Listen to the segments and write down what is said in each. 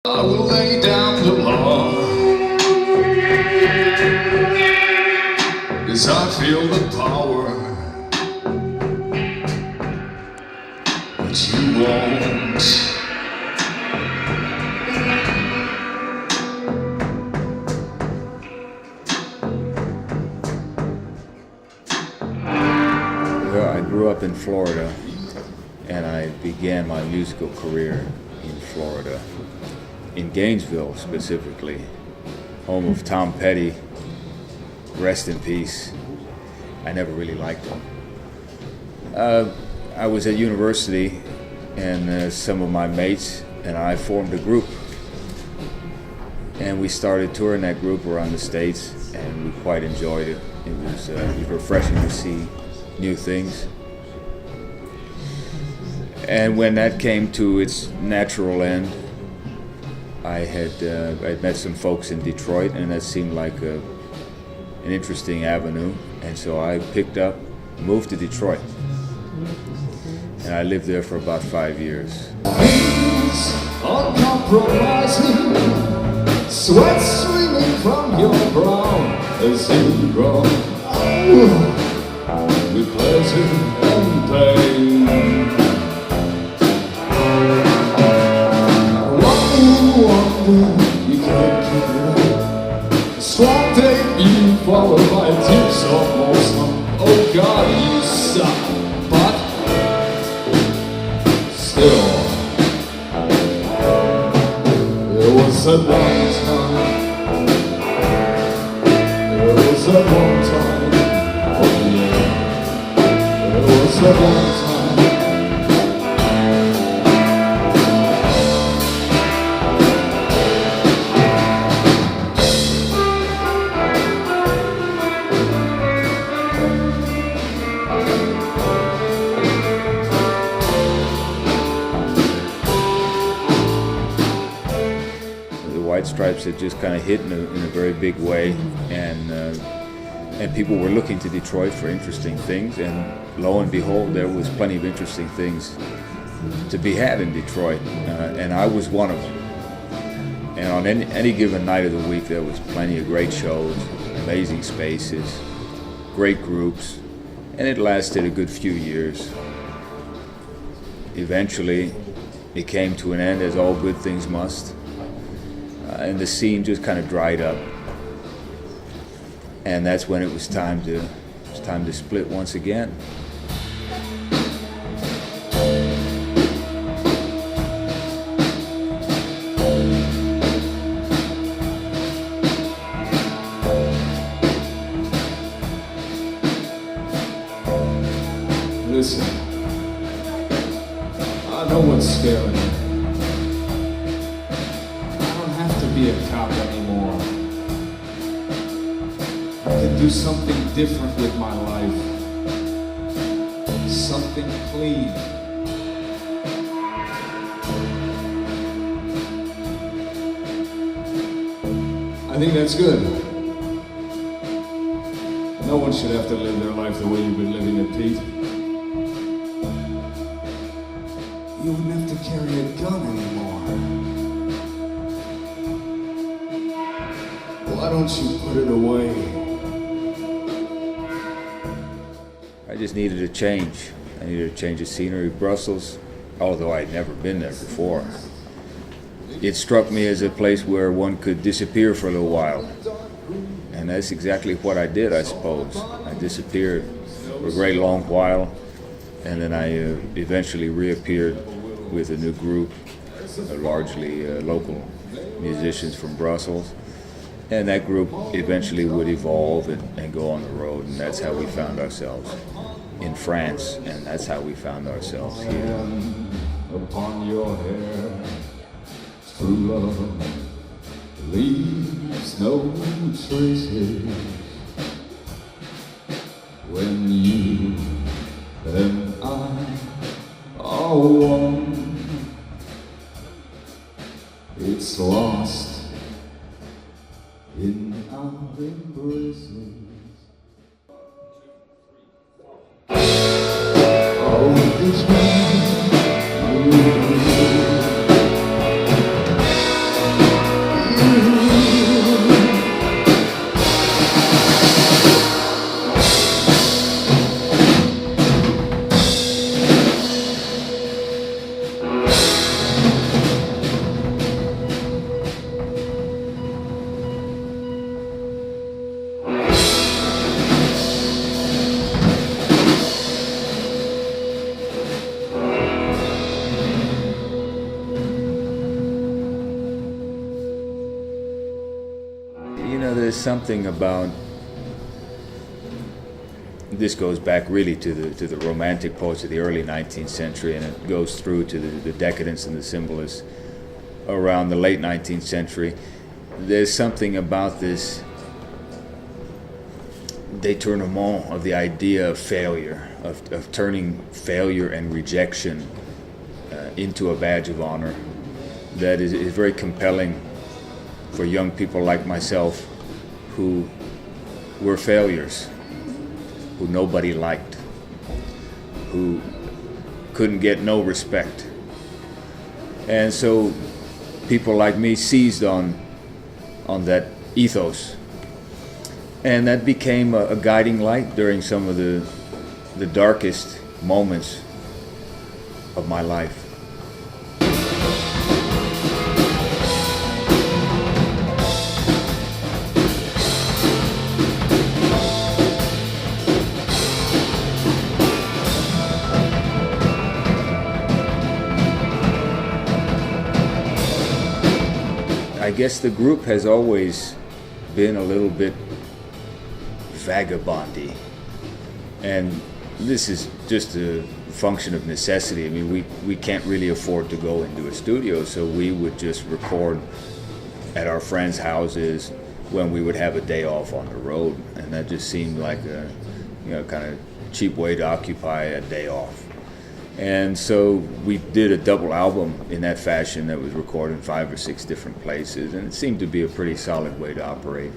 I will lay down the law, 'cause I feel the power, but you won't. Well, I grew up in Florida, and I began my musical career in Florida, in Gainesville specifically, home of Tom Petty, rest in peace. I never really liked him. I was at university, and some of my mates and I formed a group, and we started touring that group around the States, and we quite enjoyed it. It was refreshing to see new things. And when that came to its natural end, I'd met some folks in Detroit, and that seemed like an interesting avenue, and so I moved to Detroit, and I lived there for about 5 years. Uncompromising, sweat streaming from your brow as you grow, with pleasure and pain. You can't keep it up. A strong day you followed by tears almost. Oh God, you suck. But still, there was a long time. There was a long time. Oh yeah. There was a long time. Stripes had just kind of hit in a very big way, and people were looking to Detroit for interesting things, and lo and behold, there was plenty of interesting things to be had in Detroit, and I was one of them. And on any given night of the week, there was plenty of great shows, amazing spaces, great groups, and it lasted a good few years. Eventually, it came to an end, as all good things must. And the scene just kind of dried up, and that's when it was time to split once again. Listen, I know what's scaring you. Be a cop anymore. I can do something different with my life. Something clean. I think that's good. No one should have to live their life the way you've been living it, Pete. You wouldn't have to carry a gun anymore. Why don't you put it away? I just needed a change. I needed a change of scenery. Brussels, although I'd never been there before, it struck me as a place where one could disappear for a little while. And that's exactly what I did, I suppose. I disappeared for a great long while, and then I eventually reappeared with a new group, largely local musicians from Brussels. And that group eventually would evolve and go on the road, and that's how we found ourselves in France, and that's how we found ourselves here. Upon your hair, true love leaves no traces. When you and I are one, it's lost in our embraces. Oh, this man, there's something about, this goes back really to the romantic poets of the early 19th century, and it goes through to the decadence and the symbolists around the late 19th century. There's something about this détournement of the idea of failure, of turning failure and rejection into a badge of honor, that is very compelling for young people like myself who were failures, who nobody liked, who couldn't get no respect. And so people like me seized on that ethos. And that became a guiding light during some of the darkest moments of my life. I guess the group has always been a little bit vagabondy, and this is just a function of necessity. I mean, we can't really afford to go into a studio, so we would just record at our friends' houses when we would have a day off on the road, and that just seemed like a kind of cheap way to occupy a day off. And so we did a double album in that fashion that was recorded in 5 or 6 different places, and it seemed to be a pretty solid way to operate.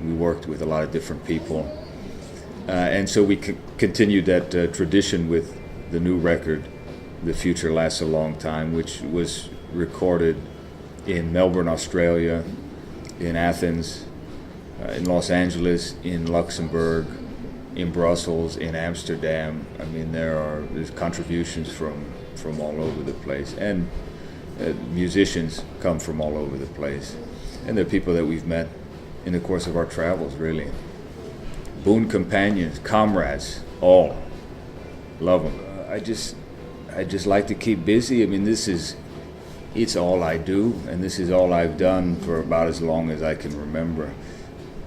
We worked with a lot of different people, and so we continued that tradition with the new record, The Future Lasts a Long Time, which was recorded in Melbourne, Australia, in Athens, in Los Angeles, in Luxembourg, in Brussels, in Amsterdam. I mean, there's contributions from all over the place, and musicians come from all over the place, and they're people that we've met in the course of our travels, really. Boon companions, comrades, all love them. I just like to keep busy. I mean, it's all I do, and this is all I've done for about as long as I can remember.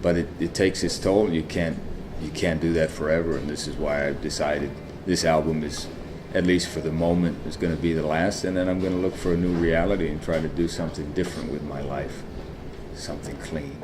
But it takes its toll. You can't do that forever, and this is why I've decided this album is, at least for the moment, is going to be the last, and then I'm going to look for a new reality and try to do something different with my life, something clean.